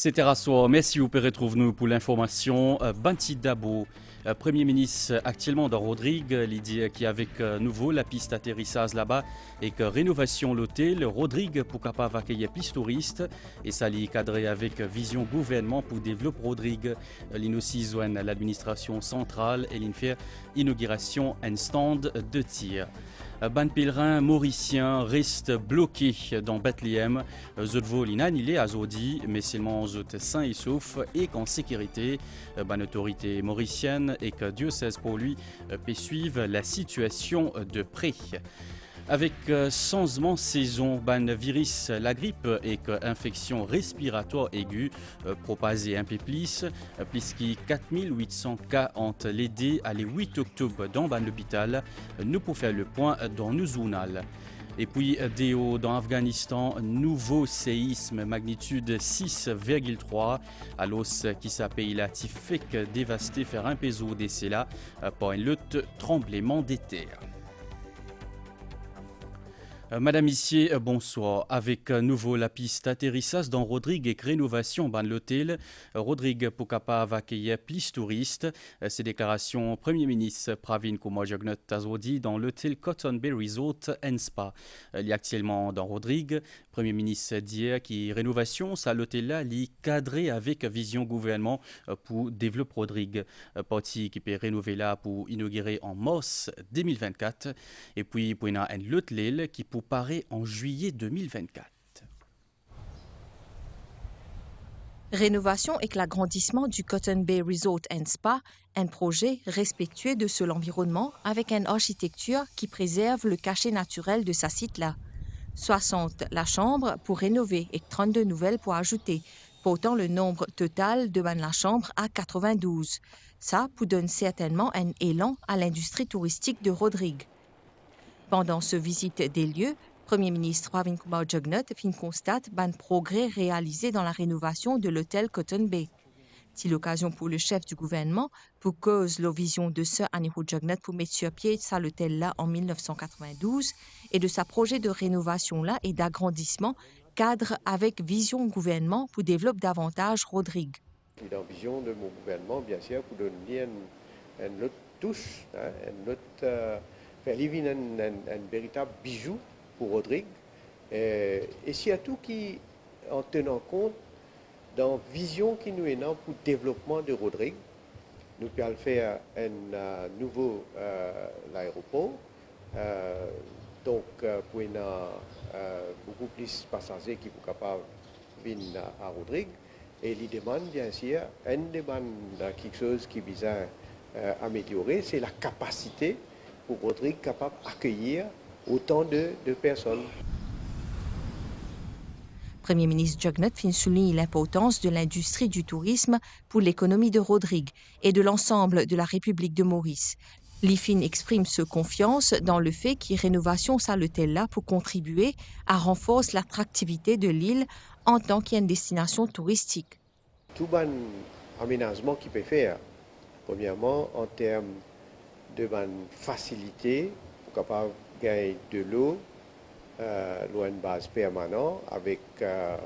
C'était Rassoir. Merci, vous pouvez retrouver nous pour l'information. Banti Dabo, Premier ministre actuellement dans Rodrigue, l'idée qui avec nouveau la piste atterrissage là-bas et que rénovation l'hôtel Rodrigue pour capable accueillir plus touristes et ça l'y cadré avec vision gouvernement pour développer Rodrigue. L'INOCI joigne l'administration centrale et l'INFER inauguration un stand de tir. Ban pèlerin mauricien reste bloqué dans Bethléem. Zotvo linan il est à Zodi, mais seulement zot sain et sauf et qu'en sécurité. Ban autorité mauricienne et que diocèse pour lui peut suivre la situation de près. Avec changement saison, ban virus, la grippe et que infection respiratoire aiguë propagée un peu plus, puisqu'il 4800 cas entre les 2 et les 8 octobre dans ban l'hôpital, nous pour faire le point dans nos journal. Et puis, Déo, dans Afghanistan, nouveau séisme magnitude 6,3 à l'os qui s'appelle la Tifek dévasté faire un peso décès là par un lutte tremblement des terres. Madame Issier, bonsoir. Avec nouveau la piste atterrissage dans Rodrigue et rénovation dans l'hôtel Rodrigue pour capable accueillir plus touristes. Ces déclarations Premier ministre Pravin Kumar Jugnauth Tazodi dans l'hôtel Cotton Bay Resort and Spa. Il est actuellement dans Rodrigue. Premier ministre dit qui rénovation ça l'hôtel là est cadré avec vision gouvernement pour développer Rodrigue. Parti qui peut rénover là pour inaugurer en mars 2024. Et puis pour un l'hôtel qui paraît en juillet 2024. Rénovation et l'agrandissement du Cotton Bay Resort and Spa, un projet respectueux de l'environnement avec une architecture qui préserve le cachet naturel de sa site-là. 60 la chambre pour rénover et 32 nouvelles pour ajouter, portant le nombre total de la chambre à 92. Ça pour donner certainement un élan à l'industrie touristique de Rodrigue. Pendant ce visite des lieux, Premier ministre Pravin Kumar Jugnauth constate un progrès réalisé dans la rénovation de l'hôtel Cotton Bay. C'est l'occasion pour le chef du gouvernement pour cause la vision de ce Aniho Jugnauth pour mettre sur pied ça l'hôtel-là en 1992 et de sa projet de rénovation-là et d'agrandissement cadre avec vision gouvernement pour développer davantage Rodrigue. La vision de mon gouvernement, bien sûr, pour donner une autre touche, une autre... faire un véritable bijou pour Rodrigue. Et surtout qui, en tenant compte de la vision qui nous est pour le développement de Rodrigue, nous pouvons faire un nouveau l'aéroport, donc pour beaucoup plus de passagers qui sont capables de venir à Rodrigue. Et les demandes, bien sûr, une demande quelque chose qui vise à améliorer, c'est la capacité pour Rodrigue capable d'accueillir autant de personnes. Premier ministre Jugnauth souligne l'importance de l'industrie du tourisme pour l'économie de Rodrigue et de l'ensemble de la République de Maurice. L'IFIN exprime sa confiance dans le fait que rénovation ça l'hôtel-là pour contribuer à renforcer l'attractivité de l'île en tant qu'une destination touristique. Tout bon aménagement qu'il peut faire, premièrement en termes de bonne facilité pour capable gagner de l'eau, une base permanente avec un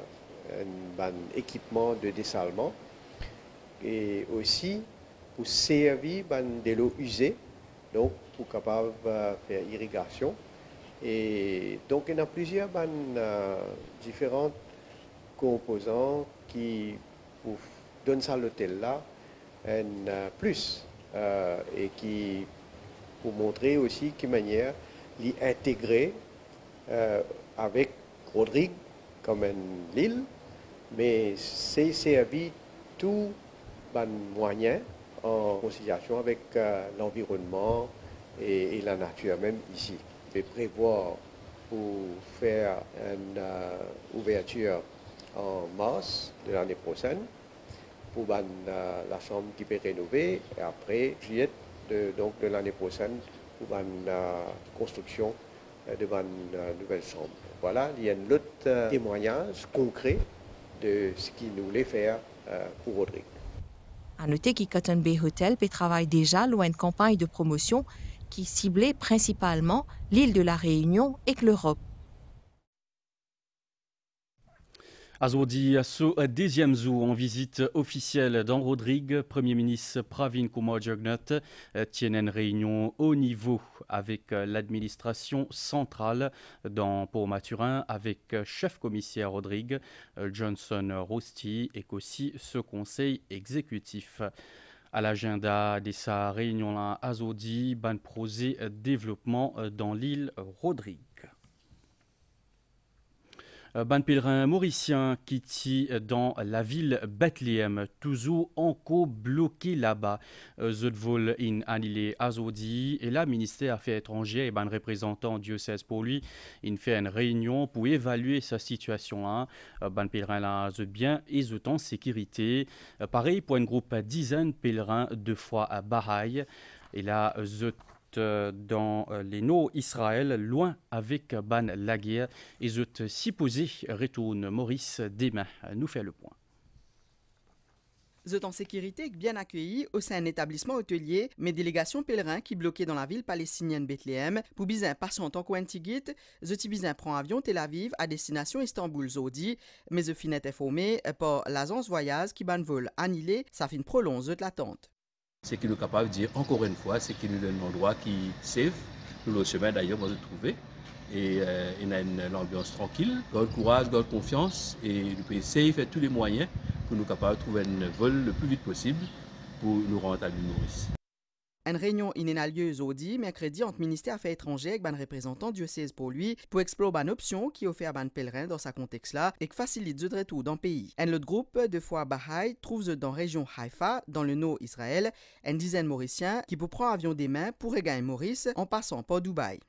bon équipement de dessalement et aussi pour servir de l'eau usée, donc pour capable faire irrigation. Et donc il y a plusieurs différentes composants qui pour donner ça à l'hôtel là un plus et qui pour montrer aussi quelle manière l'y intégrer avec Rodrigue comme une île, mais c'est servi tout bon moyen en conciliation avec l'environnement et la nature même ici. Je vais prévoir pour faire une ouverture en mars de l'année prochaine pour la chambre qui peut rénover et après juillet de l'année prochaine pour la construction de ma nouvelle chambre. Voilà, il y a un autre témoignage concret de ce qu'il nous voulait faire pour Rodrigue. À noter que Cotton Bay Hotel travaille déjà loin de campagne de promotion qui ciblait principalement l'île de la Réunion et l'Europe. Aujourd'hui, ce deuxième jour en visite officielle dans Rodrigue, Premier ministre Pravin Kumar Jugnauth tient une réunion haut niveau avec l'administration centrale dans Port-Maturin, avec chef commissaire Rodrigue, Johnson Rosti, et aussi ce conseil exécutif. À l'agenda de sa réunion là, aujourd'hui, ban projet développement dans l'île Rodrigue. Ban pèlerin mauricien qui tient dans la ville Bethléem, toujours encore bloqué là-bas. Zodvol in annulé azodi et là, ministère Affaires étrangères et ban représentant diocèse pour lui, il fait une réunion pour évaluer sa situation là. Ban pèlerin là, bien et en sécurité. Pareil pour un groupe dizaine pèlerins deux fois à Bahaï. Et là, dans les nord Israël, loin avec ban la guerre, et je supposé retourne Maurice demain nous fait le point. Zot en sécurité bien accueilli au sein d'un établissement hôtelier, mais délégation pèlerin qui bloquait dans la ville palestinienne Bethléem. Pour bizin passant en tant qu'Antigit, Zoti bizin prend avion Tel Aviv à destination Istanbul Zodi, mais the finet est formé par l'agence voyage qui ban vol annulé, ça fait une prolonge de l'attente. Ce qui nous est capable de dire encore une fois, c'est qu'il nous donne un endroit qui est safe. Nous, le chemin d'ailleurs, on va le trouver. Et il a une ambiance tranquille, garde courage, garde confiance. Et nous pouvons safe et tous les moyens pour nous capables de trouver un vol le plus vite possible pour nous rendre à l'île Maurice. Une réunion a lieu aujourd'hui, mercredi, entre ministère Affaires étrangères et un représentant diocèse pour lui, pour explorer une option qui offre à un pèlerin dans ce contexte-là et qui facilite le retour dans le pays. Un autre groupe de foi Bahaï trouve dans la région Haïfa, dans le nord Israël, une dizaine Mauriciens qui peut prendre avion demain pour regagner Maurice en passant par Dubaï.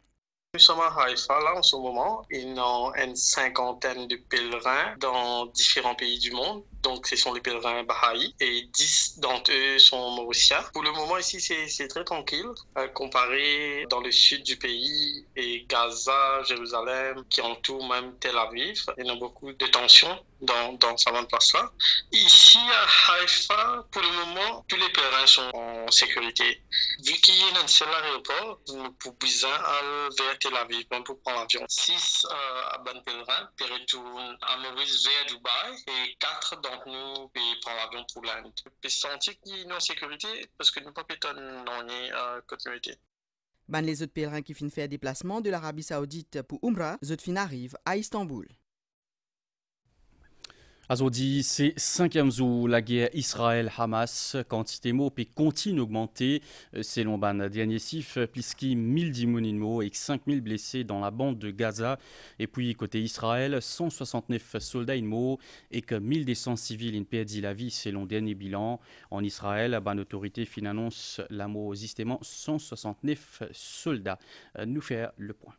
Nous sommes à Haïfa là en ce moment. Il y a une cinquantaine de pèlerins dans différents pays du monde. Donc, ce sont les pèlerins Baha'i et 10 d'entre eux sont mauriciens. Pour le moment, ici, c'est très tranquille. Comparé dans le sud du pays et Gaza, Jérusalem, qui entoure même Tel Aviv, il y a beaucoup de tensions dans cette place-là. Ici, à Haïfa, pour le moment, tous les pèlerins sont en sécurité. Vu qu'il y a un seul aéroport, nous pouvons aller vers Tel Aviv, même pour prendre l'avion. 6 pèlerins retournent à Maurice vers Dubaï et 4 d'entre nous prendre l'avion pour l'Inde. Je sentir qu'ils sont en sécurité parce que nous ne pouvons pas continuité. Les autres pèlerins qui finissent faire déplacement de l'Arabie Saoudite pour Umrah, les autres arrivent à Istanbul. Aujourd'hui, c'est 5e jour la guerre Israël-Hamas. Quantité de morts continue d'augmenter. Selon ban dernier chiffre, plus de 1010 morts et 5000 blessés dans la bande de Gaza. Et puis, côté Israël, 169 soldats morts et que 1200 civils ont perdu la vie selon dernier bilan. En Israël, l'autorité annonce la mort justement 169 soldats. Nous faire le point.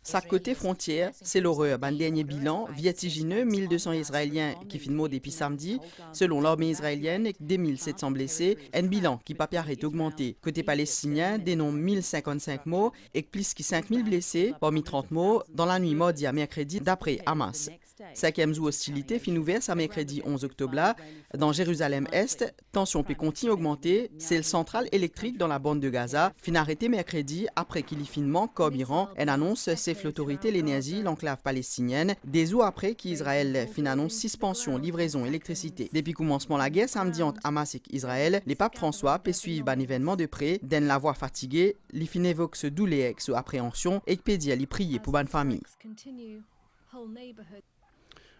Sa côté frontière, c'est l'horreur. Un dernier bilan vertigineux, 1200 Israéliens qui filment depuis samedi, selon l'armée israélienne, 2700 blessés. Un bilan qui pas arrête augmenté. Côté palestinien, dénombre 1055 morts et plus que 5000 blessés, parmi 30 morts, dans la nuit mardi à mercredi, d'après Hamas. 5e jour hostilité fin ouverte à mercredi 11 octobre là. Dans Jérusalem-Est, tension peut continuer à augmenter. C'est le centrale électrique dans la bande de Gaza, fin arrêté mercredi après qu'il y finement Iran. Elle annonce l'autorité l'énergie, l'enclave palestinienne, des jours après qu'Israël fin annonce suspension, livraison, électricité. Depuis commencement la guerre samedi entre Hamas et Israël, les papes François peut suivre un événement de près, d'un la voix fatigué, les fin évoque ce douleur sous appréhension et peut dire les prier pour bonne famille.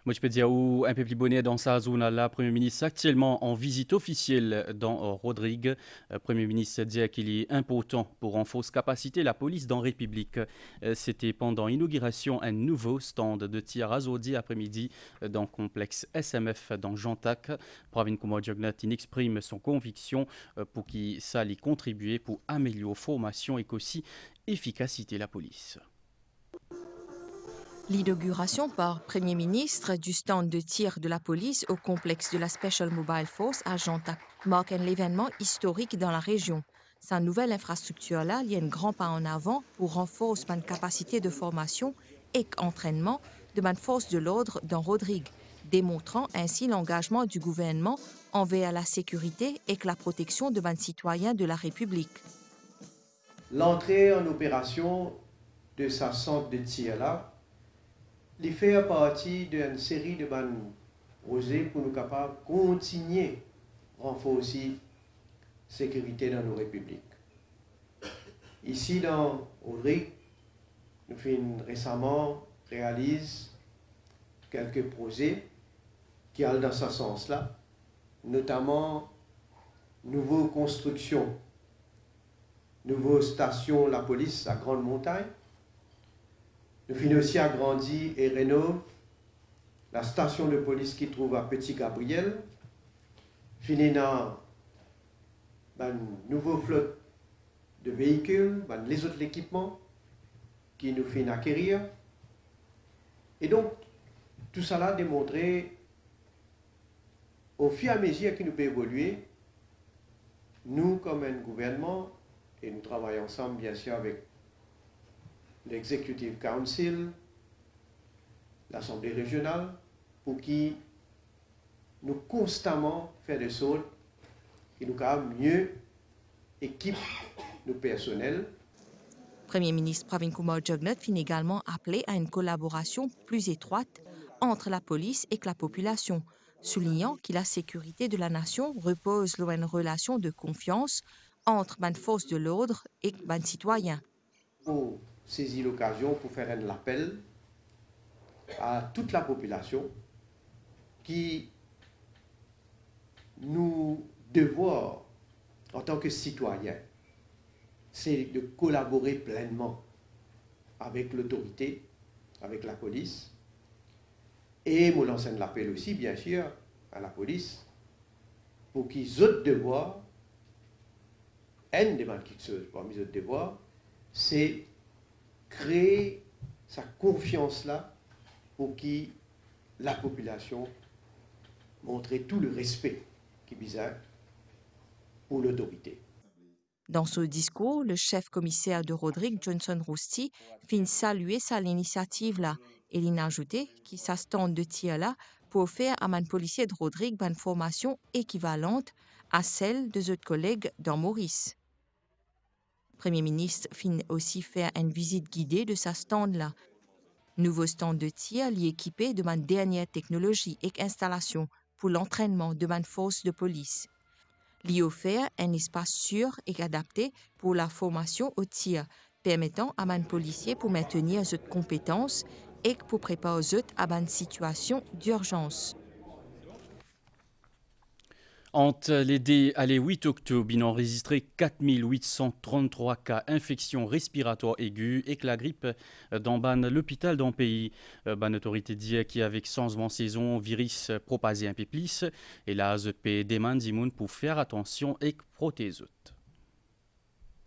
Moi, je peux dire un peu plus bonnet dans sa zone là. Premier ministre actuellement en visite officielle dans Rodrigue. Premier ministre dit qu'il est important pour renforcer capacité la police dans la République. C'était pendant l'inauguration un nouveau stand de tir aujourd'hui après-midi dans le complexe SMF dans Jantac. Pravin Kumar Jugnauth exprime son conviction pour qu'il s'allie contribuer pour améliorer la formation et aussi efficacité de la police. L'inauguration par Premier ministre du stand de tir de la police au complexe de la Special Mobile Force à Jantac marque un événement historique dans la région. Sa nouvelle infrastructure-là y a un grand pas en avant pour renforcer la capacité de formation et d'entraînement de la force de l'ordre dans Rodrigue, démontrant ainsi l'engagement du gouvernement envers la sécurité et la protection de les citoyens de la République. L'entrée en opération de sa centre de tir-là Il fait partie d'une série de projets pour nous capables de continuer à renforcer la sécurité dans nos républiques. Ici, dans Rodrigue, nous avons récemment réalisé quelques projets qui allent dans ce sens-là, notamment nouvelles constructions, nouvelles stations la police à Grande Montagne. Nous avons aussi agrandi et rénové la station de police qui trouve à Petit Gabriel. Fini dans une nouvelle flotte de véhicules, les autres équipements qui nous fait acquérir. Et donc, tout cela a démontré, au fur et à mesure que nous pouvons évoluer, nous, comme un gouvernement, et nous travaillons ensemble, bien sûr, avec l'Executive Council, l'Assemblée régionale, pour qui nous constamment faire des sauts et nous capables mieux équiper nos personnels. Premier ministre Pravin Kumar Jugnauth finit également appelé à une collaboration plus étroite entre la police et la population, soulignant que la sécurité de la nation repose sur une relation de confiance entre les forces de l'ordre et les citoyens. Pour saisir l'occasion pour faire un appel à toute la population qui nous devons, en tant que citoyens, c'est de collaborer pleinement avec l'autorité, avec la police. Et moi lance un appel aussi, bien sûr, à la police pour qu'ils aient devoir, un des choses parmi les autres devoirs, c'est créer sa confiance-là pour que la population montre tout le respect qui bizarre pour l'autorité. Dans ce discours, le chef commissaire de Rodrigue, Johnson Rosti, fin saluer sa l'initiative-là et il a ajouté qu'il s'attend de tir-là pour faire à un policier de Rodrigue une formation équivalente à celle de autres collègues dans Maurice. Le Premier ministre fin aussi faire une visite guidée de sa stand-là. Nouveau stand de tir lié équipé de ma dernière technologie et installation pour l'entraînement de ma force de police. Lui offert un espace sûr et adapté pour la formation au tir, permettant à un policier pour maintenir ses compétences et pour préparer aux autres à une situation d'urgence. Entre les 2 et les 8 octobre, il a enregistré 4833 cas d'infection respiratoire aiguë et que la grippe dans l'hôpital dans le pays. L'autorité dit qu'avec changement saison, virus propagé un peu plus et la AZP demande pour faire attention et protéger.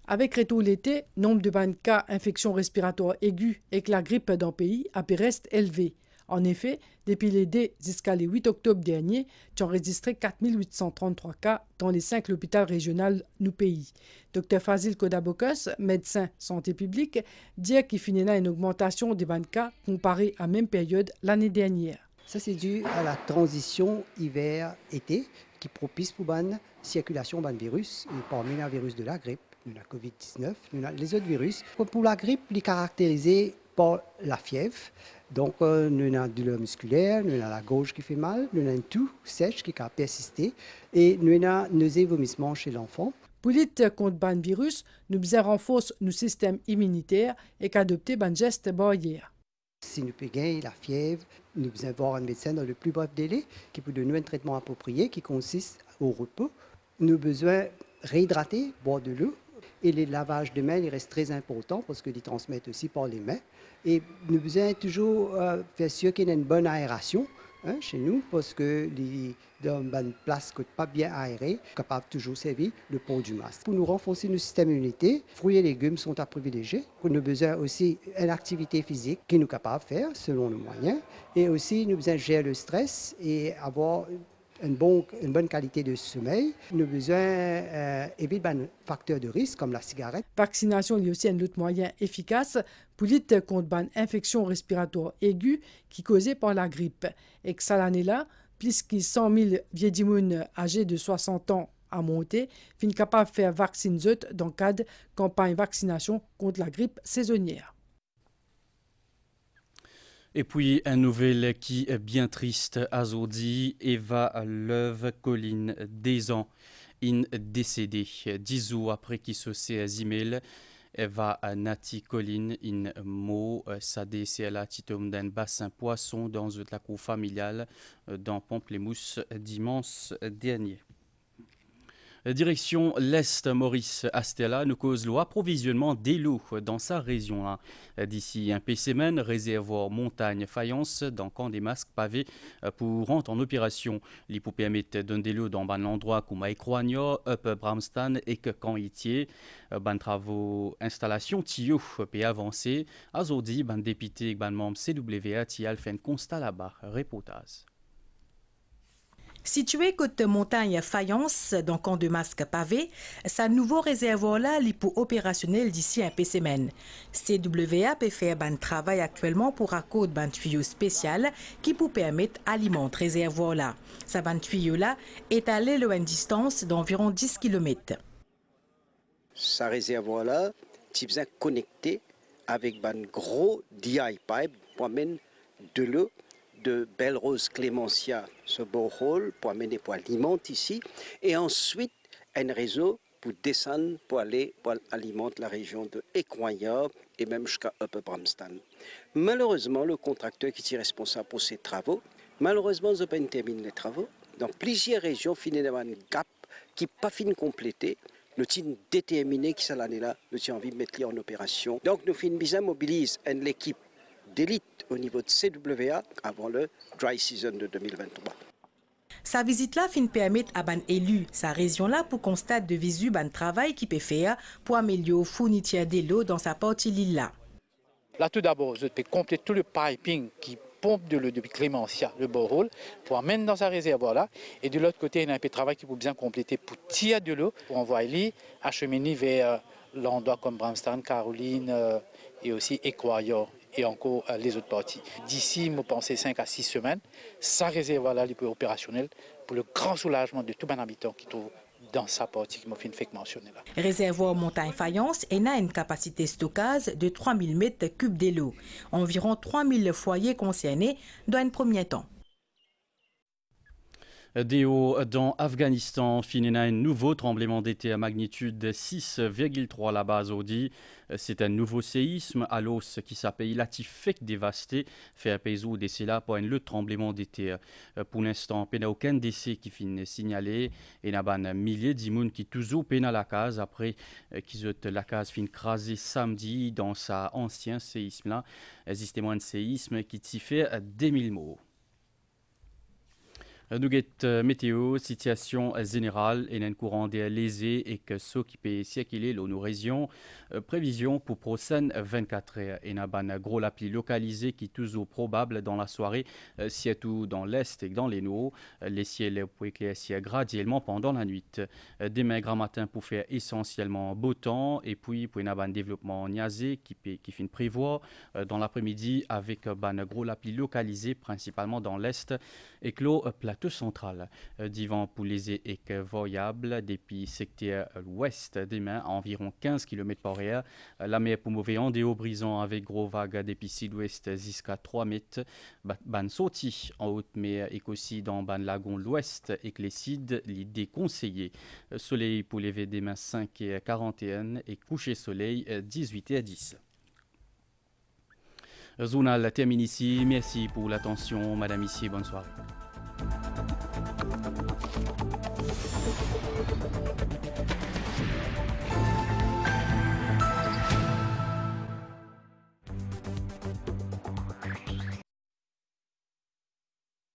Avec retour l'été, nombre de cas d'infection respiratoire aiguë et que la grippe dans le pays reste élevé. En effet, depuis les 2 jusqu'à les 8 octobre dernier, tu as enregistré 4833 cas dans les 5 hôpitaux régionaux du pays. Dr Fazil Kodabokos, médecin santé publique, dit qu'il finit là une augmentation des cas comparé à la même période l'année dernière. Ça, c'est dû à la transition hiver-été qui propice pour la circulation du virus, et parmi les virus de la grippe, la COVID-19, les autres virus. Pour la grippe, il est caractérisé par la fièvre. Donc, nous avons la douleur musculaire, nous avons la gorge qui fait mal, nous avons une toux sèche qui a persisté et nous avons nausées et vomissements chez l'enfant. Pour lutter contre le virus, nous devons renforcer nos systèmes immunitaires et adopter des gestes barrières. Si nous pouvons gagner la fièvre, nous devons avoir un médecin dans le plus bref délai qui peut donner un traitement approprié qui consiste au repos. Nous avons besoin de réhydrater, boire de l'eau. Et les lavages de mains, il reste très important parce qu'ils transmettent aussi par les mains. Et nous devons toujours faire sûr qu'il y ait une bonne aération chez nous parce que dans une place qui n'est pas bien aérée, capable de toujours servir le port du masque. Pour nous renforcer notre système immunitaire, fruits et légumes sont à privilégier. Nous avons besoin aussi d'une activité physique que nous sommes capables de faire selon nos moyens. Et aussi, nous avons besoin de gérer le stress et avoir une bonne qualité de sommeil. Nous avons besoin d'éviter des facteurs de risque comme la cigarette. La vaccination est aussi un autre moyen efficace pour lutter contre une infection respiratoire aiguë qui est causée par la grippe. Et que cette année-là, plus de 100 000 vieux âgés de 60 ans à monter sont capables de faire vacciner dans le cadre de campagne de vaccination contre la grippe saisonnière. Et puis, une nouvelle qui est bien triste à Zodi. Eva Leuve Colline, des ans, décédée. 10 jours après qu'il se s'est email. Eva Nati Colline, in mot, sa décès à titom d'un bassin poisson dans la cour familiale dans Pamplemousse dimanche dernier. Direction l'Est, Maurice Astella nous cause l'approvisionnement des lots dans sa région. D'ici un semaine, réservoir montagne faïence dans camp des masques pavés pour rentrer en opération. Les pour permettre d'un des lots dans un endroit comme Maïkroagno, Up Bramstan et que camp Itier. Ban travaux installation tio peut avancer. Azodi, ban député, ban membre CWA, Tial fait un constat là-bas. Reportage. Situé côte montagne Faïence, dans camp de masque pavé, sa nouveau réservoir-là est pour opérationnel d'ici un semaine. CWA peut faire un travail actuellement pour accorder un tuyau spécial qui peut permettre d'alimenter réservoir-là. Sa tuyau-là est allé à une distance d'environ 10 km. Sa réservoir-là, tu besoin connecté avec un gros DI pipe pour amener de l'eau de Belle-Rose Clémentia, ce borehole, pour amener pour alimenter ici, et ensuite un réseau pour descendre pour aller pour alimenter la région de Écroyard et même jusqu'à Upper Bramstan. Malheureusement, le contracteur qui est responsable pour ces travaux, malheureusement, ils n'ont pas terminé les travaux. Dans plusieurs régions, il y a un gap qui n'est pas fini complété. Nous sommes déterminés que cette année-là, nous avons envie de mettre en opération. Donc, nous finissons mobiliser l'équipe d'élite au niveau de CWA avant le dry season de 2023. Sa visite-là fin permettre à ban élu sa région-là pour constater de visu ban travail qui peut faire pour améliorer la fourniture de l'eau dans sa partie l'île-là. Là, tout d'abord, je peux compléter tout le piping qui pompe de l'eau depuis Clémentia, le borehole, pour amener dans sa réservoir-là. Et de l'autre côté, il y a un peu de travail qui peut bien compléter pour tirer de l'eau, pour envoyer acheminer vers l'endroit comme Bramstan, Caroline et aussi Équayor. Et encore les autres parties. D'ici, je pense 5 à 6 semaines, ça réservoir-là est opérationnel pour le grand soulagement de tous les habitants qui trouvent dans sa partie qui m'a fait mentionner là. Réservoir montagne faïence a une capacité de stockage de 3000 m3 d'eau. Environ 3000 foyers concernés dans un premier temps. Déo dans Afghanistan, finit un nouveau tremblement de terre à magnitude 6,3 là-bas Zodi. C'est un nouveau séisme à l'os qui s'appelle Latifek dévasté, fait un pays où décès là pour un le tremblement de terre. Pour l'instant, il n'y a aucun décès qui finit signalé et il y a un millier d'immunes qui toujours peinent à la case après qu'ils ont la case fin crasée samedi dans sa ancien séisme là. Existement un séisme qui t'y fait 2000 morts. Nous avons météo, situation générale et un courant d'air léger et que ce qui peut circuler dans nos régions. Prévision pour prochaine 24 heures. Et nous avons un gros lapis localisé qui est toujours probable dans la soirée, surtout dans l'est et dans les nord. Les ciels peuvent éclaircir graduellement pendant la nuit. Demain, grand matin, pour faire essentiellement beau temps. Et puis, pour un développement niasé qui finit prévoir dans l'après-midi avec un gros lapis localisé principalement dans l'est et clos plateau central. Divan pour les et variable depuis secteur ouest demain à environ 15 km/h. La mer pour mauvais en déo brisant avec gros vagues depuis sud-ouest jusqu'à 3 mètres. Ban sorti en haute mer et aussi dans ban lagon l'ouest et que les cides l'idée conseillée. Soleil pour lever demain 5h41 et coucher soleil 18h10. Journal termine ici. Merci pour l'attention, madame ici. Bonne soirée.